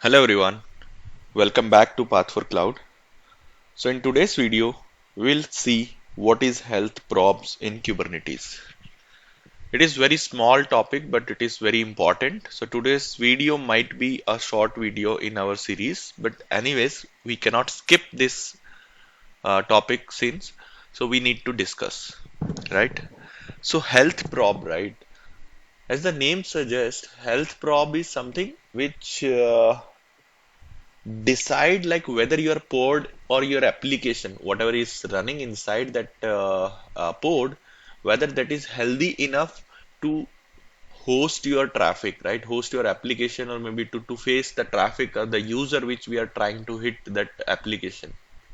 Hello everyone, welcome back to Path for Cloud. So in today's video, we'll see what is health probes in Kubernetes. It is very small topic, but it is very important. So today's video might be a short video in our series, but anyways, we cannot skip this topic since, so we need to discuss, right? So health probe, right? As the name suggests, health probe is something which decide like whether your pod or your application, whatever is running inside that pod, whether that is healthy enough to host your traffic, right? Host your application or maybe to face the traffic or the user which we are trying to hit that application,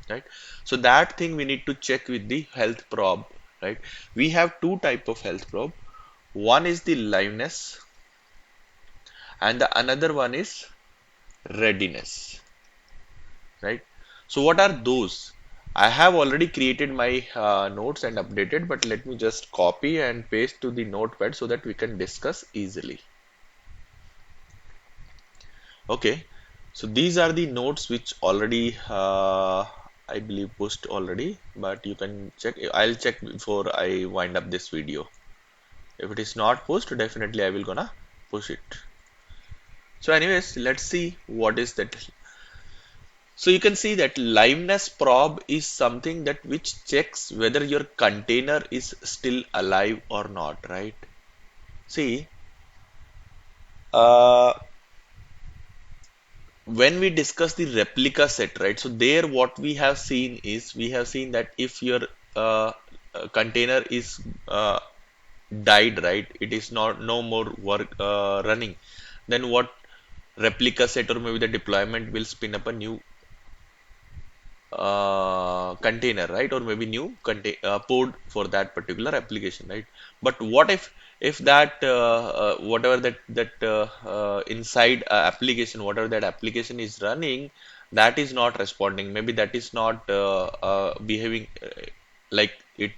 right? So that thing we need to check with the health probe, right? We have two type of health probe. One is the liveness and the another one is readiness, right? So what are those? I have already created my notes and updated, but let me just copy and paste to the notepad so that we can discuss easily. Okay, so these are the notes which already I believe pushed already, but you can check. I'll check before I wind up this video. If it is not pushed, definitely I will gonna push it. So anyways, let's see what is that. So you can see that liveness probe is something that which checks whether your container is still alive or not, right? See, uh, when we discuss the replica set, right? So there what we have seen is we have seen that if your container is died, right? It is not no more work running. Then what replica set or maybe the deployment will spin up a new container, right? Or maybe new pod for that particular application, right? But what if that whatever that inside application, whatever that application is running, that is not responding. Maybe that is not behaving like it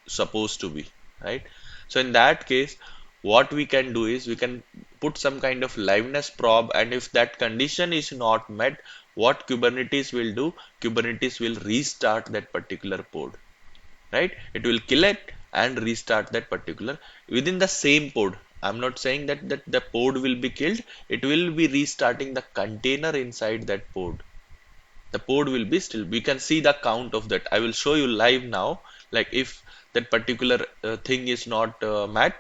supposed to be, right? So in that case, what we can do is we can put some kind of liveness probe, and if that condition is not met, what Kubernetes will do, Kubernetes will restart that particular pod, right? It will kill it and restart that particular within the same pod. I'm not saying that the pod will be killed. It will be restarting the container inside that pod. The pod will be still. We can see the count of that. I will show you live now. Like if that particular thing is not met,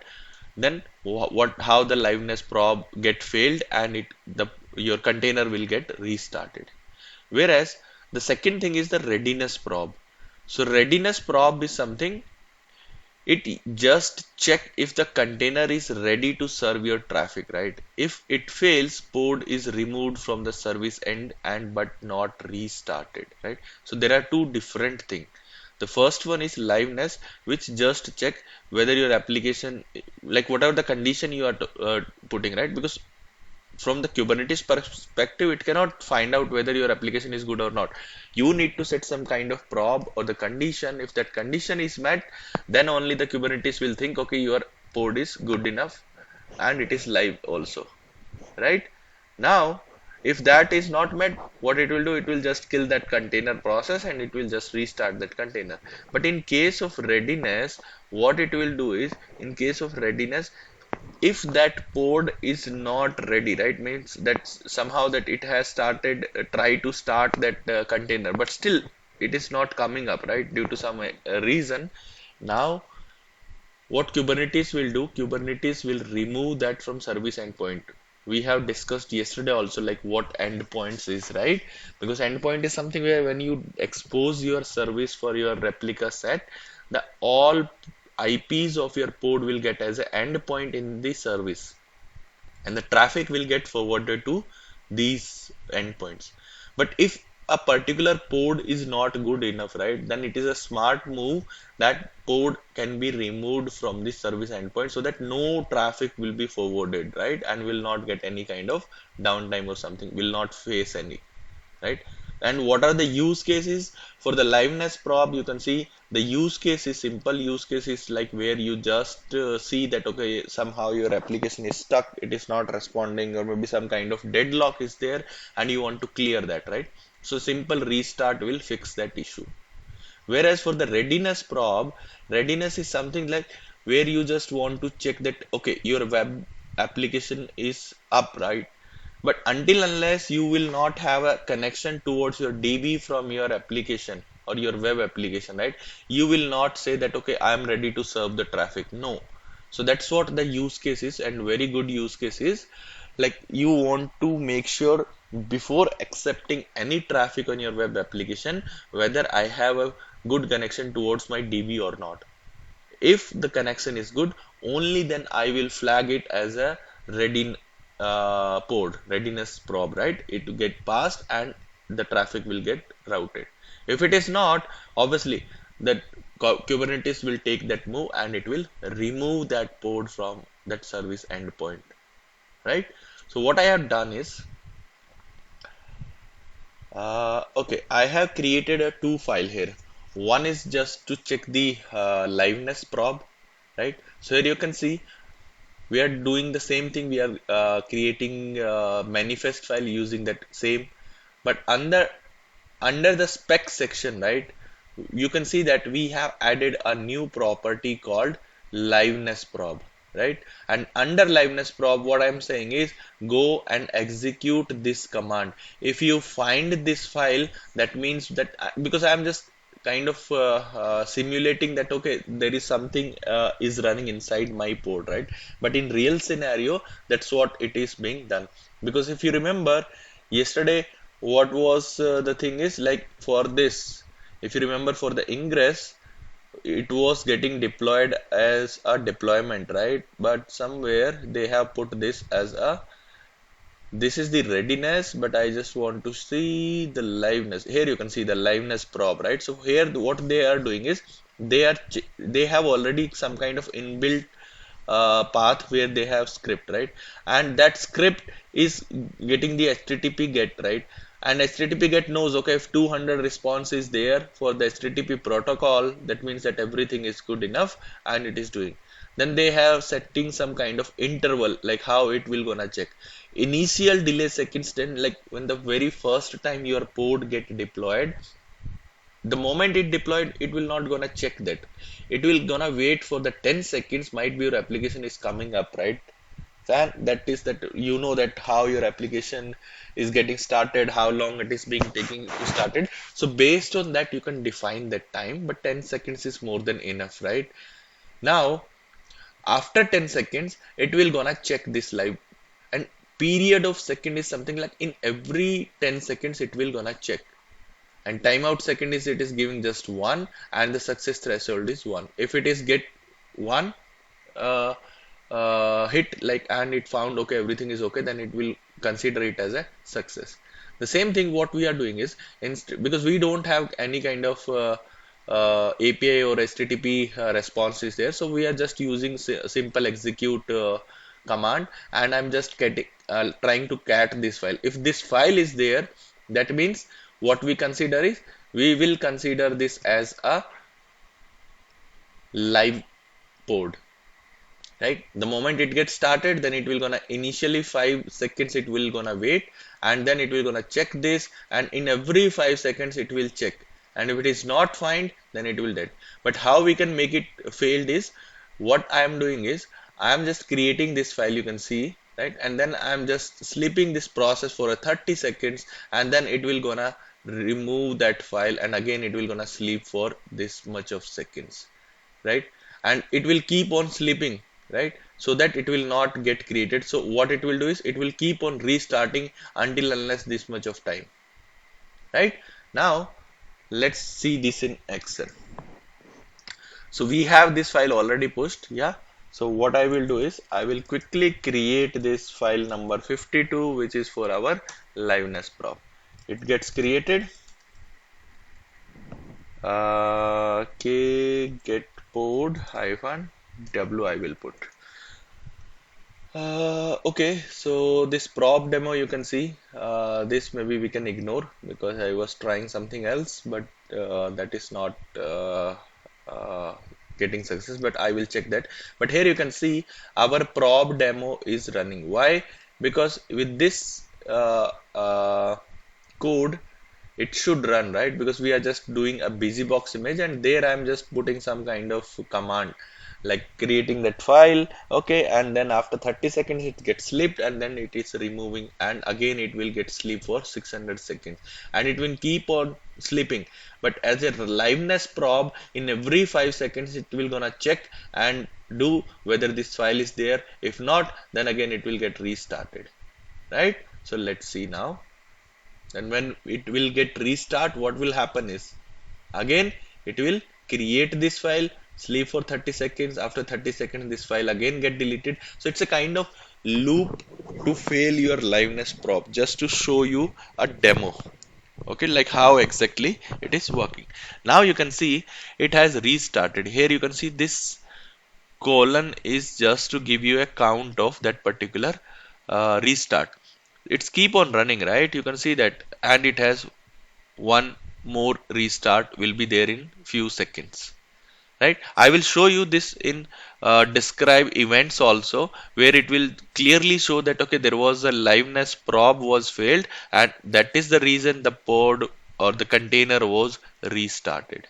then what how the liveness probe get failed and it the your container will get restarted. Whereas the second thing is the readiness probe. So readiness probe is something it just check if the container is ready to serve your traffic, right? If it fails, pod is removed from the service end and but not restarted, right? So there are two different things. The first one is liveness, which just check whether your application, like whatever the condition you are putting, right? Because from the Kubernetes perspective, it cannot find out whether your application is good or not. You need to set some kind of probe or the condition. If that condition is met, then only the Kubernetes will think, okay, your pod is good enough and it is live also, right? Now, if that is not met, what it will do, it will just kill that container process and it will just restart that container. But in case of readiness, what it will do is, in case of readiness, if that pod is not ready, right, means that somehow that it has started try to start that container, but still it is not coming up, right, due to some reason. Now what Kubernetes will do, Kubernetes will remove that from service endpoint. We have discussed yesterday also like what endpoints is, right? Because endpoint is something where when you expose your service for your replica set, the all IPs of your pod will get as an endpoint in the service, and the traffic will get forwarded to these endpoints. But if a particular pod is not good enough, right, then it is a smart move that pod can be removed from the service endpoint so that no traffic will be forwarded, right, and will not get any kind of downtime or something, will not face any, right? And what are the use cases for the liveness probe? You can see The use case is simple. Use case is like where you just see that okay, somehow your application is stuck, it is not responding, or maybe some kind of deadlock is there, and you want to clear that, right? So simple restart will fix that issue. Whereas for the readiness probe, readiness is something like where you just want to check that okay, your web application is up, right? But until unless you will not have a connection towards your DB from your application or your web application, right? You will not say that okay, I am ready to serve the traffic. No. So that's what the use case is, and very good use case is like you want to make sure before accepting any traffic on your web application whether I have a good connection towards my DB or not. If the connection is good, only then I will flag it as a ready readiness probe, right? It will get passed and the traffic will get routed. If it is not, obviously that Kubernetes will take that move and it will remove that pod from that service endpoint, right? So what I have done is, okay, I have created a two file here. One is just to check the liveness probe, right? So here you can see we are doing the same thing. We are creating manifest file using that same, but under the spec section, right? You can see that we have added a new property called liveness probe, right? And under liveness probe, what I'm saying is go and execute this command. If you find this file, that means that because I'm just kind of simulating that okay, there is something is running inside my pod, right? But in real scenario, that's what it is being done. Because if you remember yesterday, what was the thing is like for this, if you remember for the ingress, it was getting deployed as a deployment, right? But somewhere they have put this as a, this is the readiness, but I just want to see the liveness. Here you can see the liveness probe, right? So here what they are doing is they have already some kind of inbuilt path where they have script, right? And that script is getting the HTTP get, right? And HTTP get knows okay, if 200 response is there for the HTTP protocol, that means that everything is good enough and it is doing. Then they have setting some kind of interval like how it will gonna check initial delay seconds. Then like when the very first time your pod get deployed, the moment it deployed, it will not gonna check that. It will gonna wait for the 10 seconds, might be your application is coming up, right? And that is that you know that how your application is getting started, how long it is being taking to started. So based on that you can define that time, but 10 seconds is more than enough, right? Now after 10 seconds it will gonna check this live, and period of second is something like in every 10 seconds it will gonna check, and timeout second is it is giving just one, and the success threshold is one. If it is get one uh, hit like and it found okay, everything is okay, then it will consider it as a success. The same thing what we are doing is because we don't have any kind of API or HTTP response is there, so we are just using simple execute command, and I'm just getting trying to cat this file. If this file is there, that means what we consider is we will consider this as a live pod, right? The moment it gets started, then it will gonna initially 5 seconds it will gonna wait, and then it will gonna check this, and in every 5 seconds it will check, and if it is not find, then it will dead. But how we can make it failed is what I am doing is I am just creating this file, you can see, right? And then I am just sleeping this process for a 30 seconds, and then it will gonna remove that file, and again it will gonna sleep for this much of seconds, right? And it will keep on sleeping, right? So that it will not get created. So what it will do is it will keep on restarting until unless this much of time, right? Now let's see this in Excel. So we have this file already pushed, yeah. So what I will do is I will quickly create this file number 52, which is for our liveness probe. It gets created. K get pod hyphen w I will put. Okay, so this prop demo you can see, this maybe we can ignore because I was trying something else, but that is not uh, getting success, but I will check that. But here you can see our prob demo is running. Why? Because with this code, it should run, right? Because we are just doing a busy box image, and there I'm just putting some kind of command like creating that file, okay, and then after 30 seconds it gets sleeped, and then it is removing, and again it will get sleep for 600 seconds, and it will keep on sleeping. But as a liveness probe, in every 5 seconds it will gonna check and do whether this file is there. If not, then again it will get restarted, right? So let's see now. And when it will get restart, what will happen is, again it will create this file, sleep for 30 seconds. After 30 seconds this file again get deleted. So it's a kind of loop to fail your liveness prop, just to show you a demo, okay, like how exactly it is working. Now you can see it has restarted. Here you can see this colon is just to give you a count of that particular restart. It's keep on running, right? You can see that, and it has one more restart will be there in few seconds, right? I will show you this in describe events also, where it will clearly show that, okay, there was a liveness probe was failed, and that is the reason the pod or the container was restarted,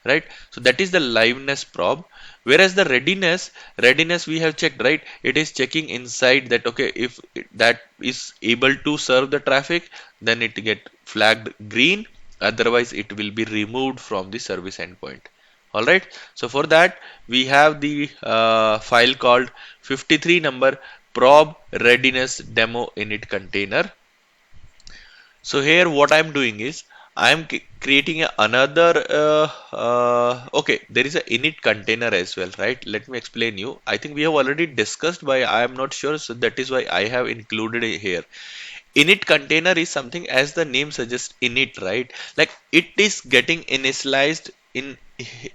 right? So that is the liveness probe. Whereas the readiness we have checked, right? It is checking inside that, okay, if that is able to serve the traffic, then it get flagged green, otherwise it will be removed from the service endpoint. All right, so for that we have the file called 53 number probe readiness demo init container. So here what I'm doing is I'm creating another okay, there is a init container as well, right? Let me explain you. I think we have already discussed, but I am not sure, so that is why I have included it here. Init container is something, as the name suggests, init, right? Like it is getting initialized in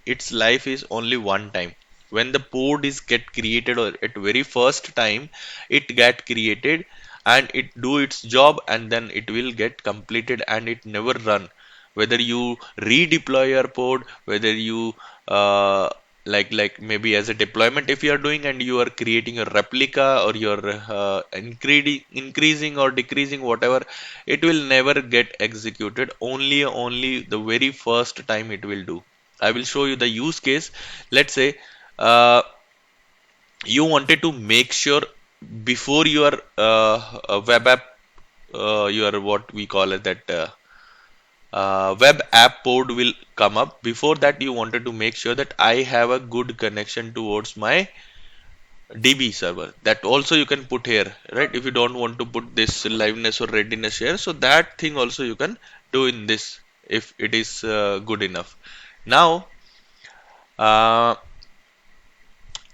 its life is only one time. When the pod is get created, or at very first time it get created and it do its job, and then it will get completed and it never run. Whether you redeploy your pod, whether you like maybe as a deployment if you are doing, and you are creating a replica, or you're increasing or decreasing whatever, it will never get executed. Only the very first time it will do. I will show you the use case. Let's say uh, you wanted to make sure before your web app, your what we call it that web app pod will come up. Before that, you wanted to make sure that I have a good connection towards my DB server. That also you can put here, right? If you don't want to put this liveness or readiness here, so that thing also you can do in this if it is good enough. Now, uh,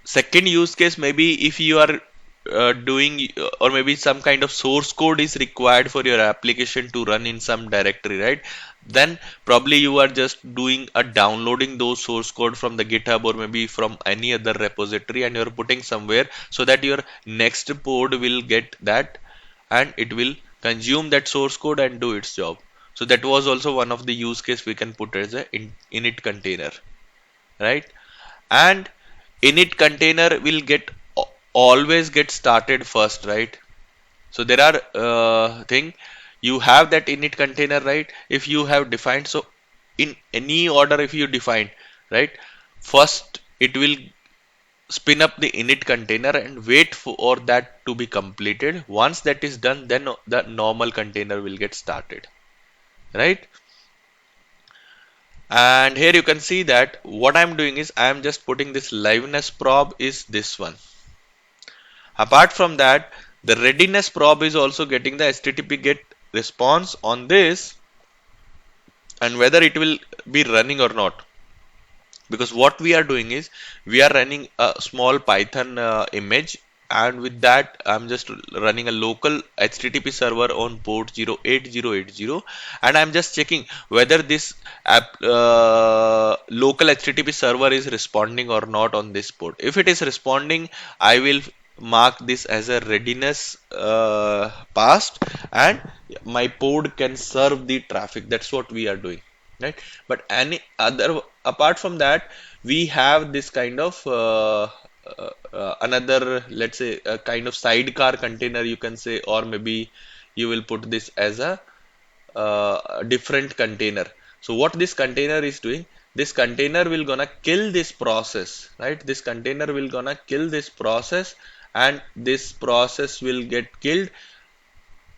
second use case, maybe if you are doing, or maybe some kind of source code is required for your application to run in some directory, right? Then probably you are just doing a downloading those source code from the GitHub, or maybe from any other repository, and you're putting somewhere so that your next pod will get that, and it will consume that source code and do its job. So that was also one of the use case we can put as a init container, right? And init container will get always get started first, right? So there are thing, you have that init container, right? If you have defined, so in any order if you define, right, first it will spin up the init container and wait for that to be completed. Once that is done, then the normal container will get started, right? And here you can see that what I'm doing is I am just putting this liveness probe is this one. Apart from that, the readiness probe is also getting the HTTP GET response on this, and whether it will be running or not. Because what we are doing is we are running a small Python image, and with that I'm just running a local HTTP server on port 08080, and I'm just checking whether this local HTTP server is responding or not on this port. If it is responding, I will mark this as a readiness passed, and my pod can serve the traffic. That's what we are doing. right? But any other apart from that, we have this kind of another, let's say, a kind of sidecar container, you can say, or maybe you will put this as a different container. So what this container is doing, this container will gonna kill this process, right? This container will gonna kill this process, and this process will get killed,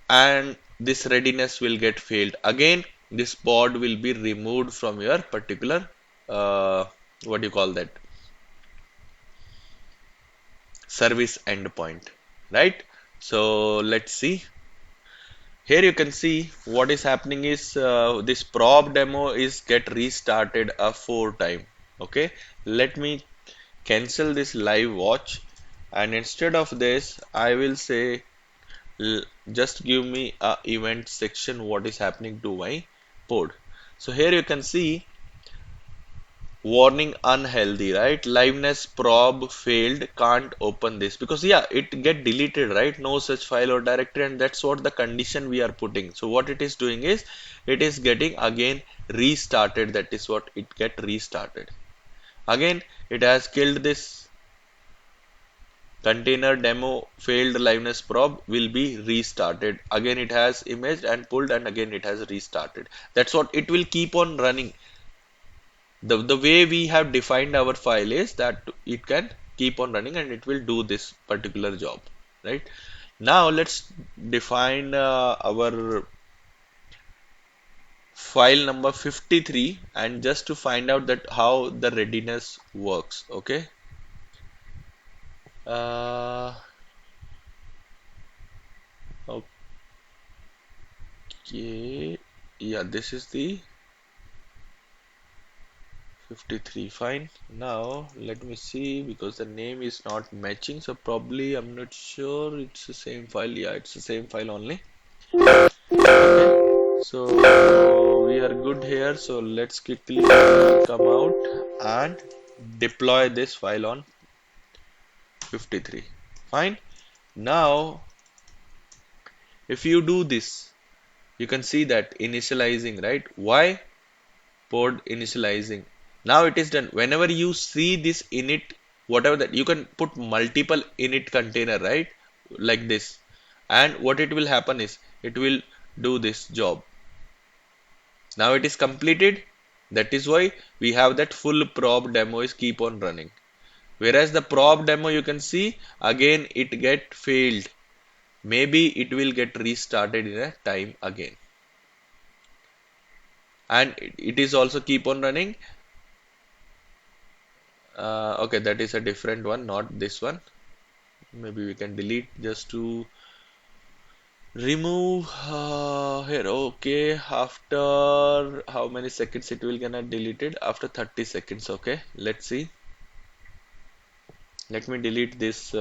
and this readiness will get failed. Again, this pod will be removed from your particular uh, what do you call that, service endpoint, right? So let's see. Here you can see what is happening is this probe demo is get restarted a 4 time. Okay, let me cancel this live watch, and instead of this, I will say just give me a event section what is happening to my pod. So here you can see warning unhealthy, right? Liveness probe failed, can't open this because yeah, it get deleted, right? No such file or directory, and that's what the condition we are putting. So what it is doing is it is getting again restarted. That is what it get restarted. Again, it has killed this container demo failed liveness probe will be restarted. Again, it has imaged and pulled, and again it has restarted. That's what it will keep on running. The way we have defined our file is that it can keep on running and it will do this particular job, right? Now let's define our file number 53, and just to find out that how the readiness works. Okay, uh, okay, yeah, this is the 53. Fine. Now let me see, because the name is not matching, so probably I'm not sure it's the same file. Yeah, it's the same file only. Okay. So we are good here. So let's quickly come out and deploy this file on 53. Fine. Now if you do this, you can see that initializing, right? Why? Pod initializing. Now it is done. Whenever you see this init, whatever that, you can put multiple init container, right? Like this. And what it will happen is it will do this job. Now it is completed. That is why we have that full probe demo is keep on running. Whereas the probe demo, you can see again it get failed. Maybe it will get restarted in a time again. And it is also keep on running. Okay, that is a different one, not this one. Maybe we can delete just to remove here. Okay, after how many seconds it will get deleted? After 30 seconds. Okay, let's see. Let me delete this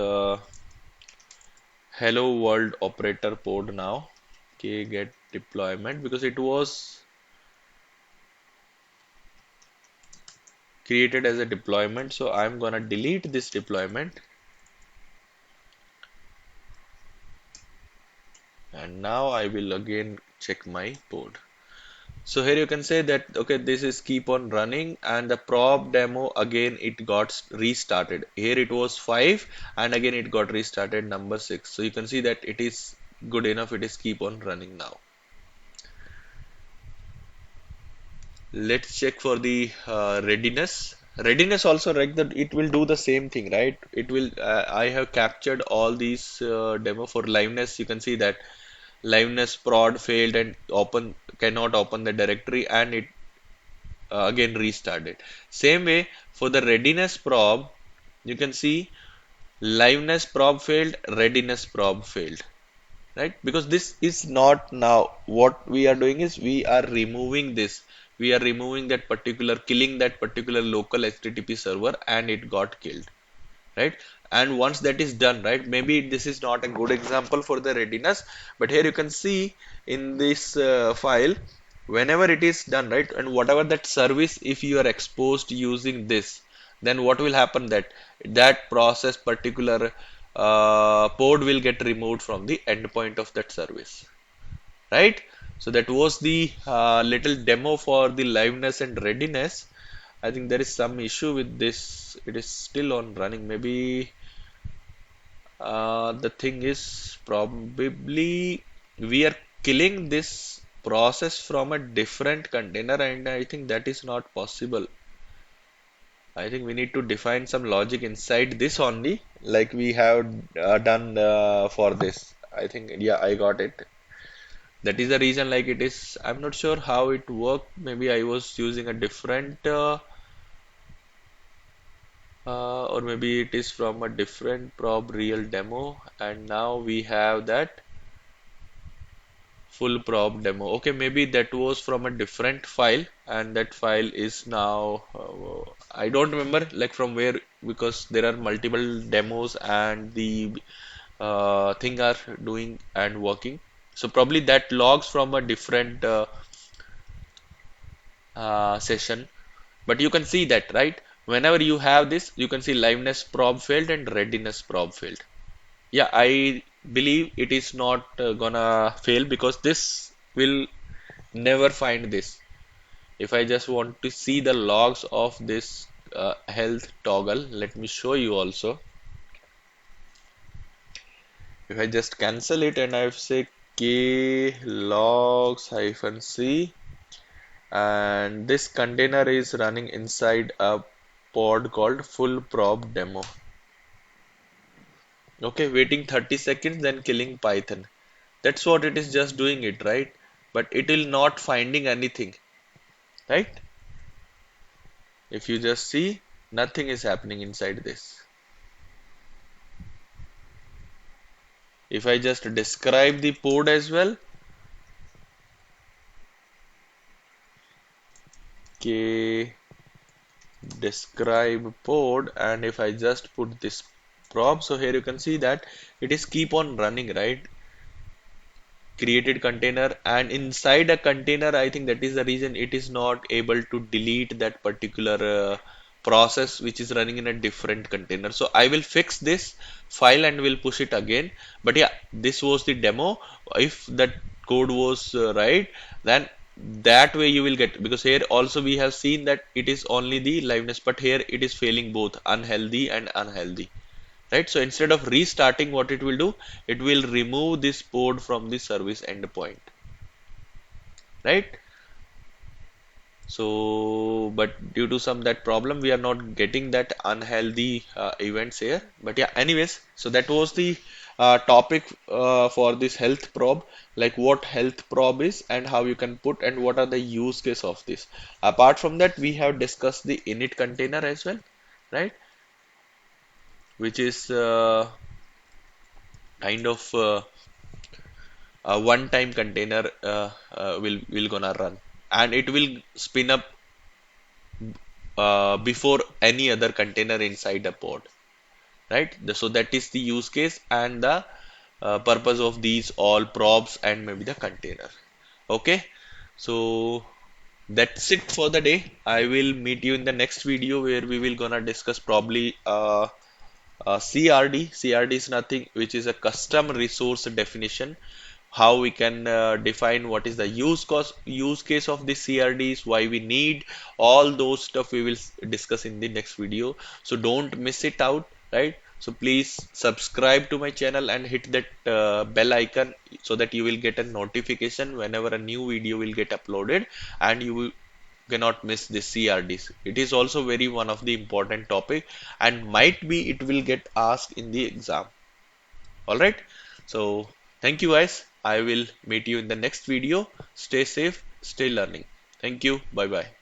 hello world operator pod now. Okay, get deployment, because it was created as a deployment. So I'm gonna delete this deployment. And now I will again check my pod. So here you can say that okay, this is keep on running, and the probe demo again it got restarted. Here it was 5 and again it got restarted number 6. So you can see that it is good enough, it is keep on running now. Let's check for the readiness. Readiness also, right, that it will do the same thing, right? It will I have captured all these demo for liveness. You can see that liveness prod failed and open cannot open the directory, and it again restarted. Same way for the readiness probe, you can see liveness probe failed, readiness probe failed, right? Because this is not now. What we are doing is we are removing this. We are removing that particular, killing that particular local HTTP server, and it got killed, right? And once that is done, right, maybe this is not a good example for the readiness, but here you can see in this file, whenever it is done, right, and whatever that service, if you are exposed using this, then what will happen, that that process particular pod will get removed from the endpoint of that service, right? So that was the little demo for the liveness and readiness. I think there is some issue with this. It is still on running. Maybe the thing is probably we are killing this process from a different container, and I think that is not possible. I think we need to define some logic inside this only, like we have done for this. I think, yeah, I got it. That is the reason, like it is. I'm not sure how it worked. Maybe I was using a different, or maybe it is from a different prob real demo, and now we have that full prob demo. Okay, maybe that was from a different file, and that file is now, I don't remember like from where, because there are multiple demos and the thing are doing and working. So probably that logs from a different session. But you can see that, right? Whenever you have this, you can see liveness prob failed and readiness prob failed. Yeah, I believe it is not gonna fail because this will never find this. If I just want to see the logs of this health toggle, let me show you also. If I just cancel it and I say k logs hyphen c, and this container is running inside a pod called full prob demo. Okay, waiting 30 seconds, then killing Python. That's what it is just doing it, right? But it will not finding anything, right? If you just see, nothing is happening inside this. If I just describe the pod as well, k describe pod, and if I just put this prob, so here you can see that it is keep on running, right? Created container, and inside a container, I think that is the reason it is not able to delete that particular process which is running in a different container. So I will fix this file and will push it again. But yeah, this was the demo. If that code was right, then that way you will get, because here also we have seen that it is only the liveness, but here it is failing both unhealthy and unhealthy, right? So instead of restarting, what it will do, it will remove this pod from the service endpoint, right? So, but due to some that problem, we are not getting that unhealthy events here. But yeah, anyways, so that was the topic for this health probe, like what health probe is and how you can put and what are the use case of this. Apart from that, we have discussed the init container as well, right? Which is kind of a one-time container will gonna run, and it will spin up before any other container inside a pod, right? So that is the use case and the purpose of these all probes and maybe the container. Okay, so that's it for the day. I will meet you in the next video where we will gonna discuss probably CRD. CRD is nothing which is a custom resource definition, how we can define what is the use case of the CRDs, why we need all those stuff we will discuss in the next video. So don't miss it out, right? So please subscribe to my channel and hit that bell icon so that you will get a notification whenever a new video will get uploaded, and you will cannot miss the CRDs. It is also very one of the important topic, and might be it will get asked in the exam. All right. So thank you guys. I will meet you in the next video. Stay safe, stay learning. Thank you. Bye bye.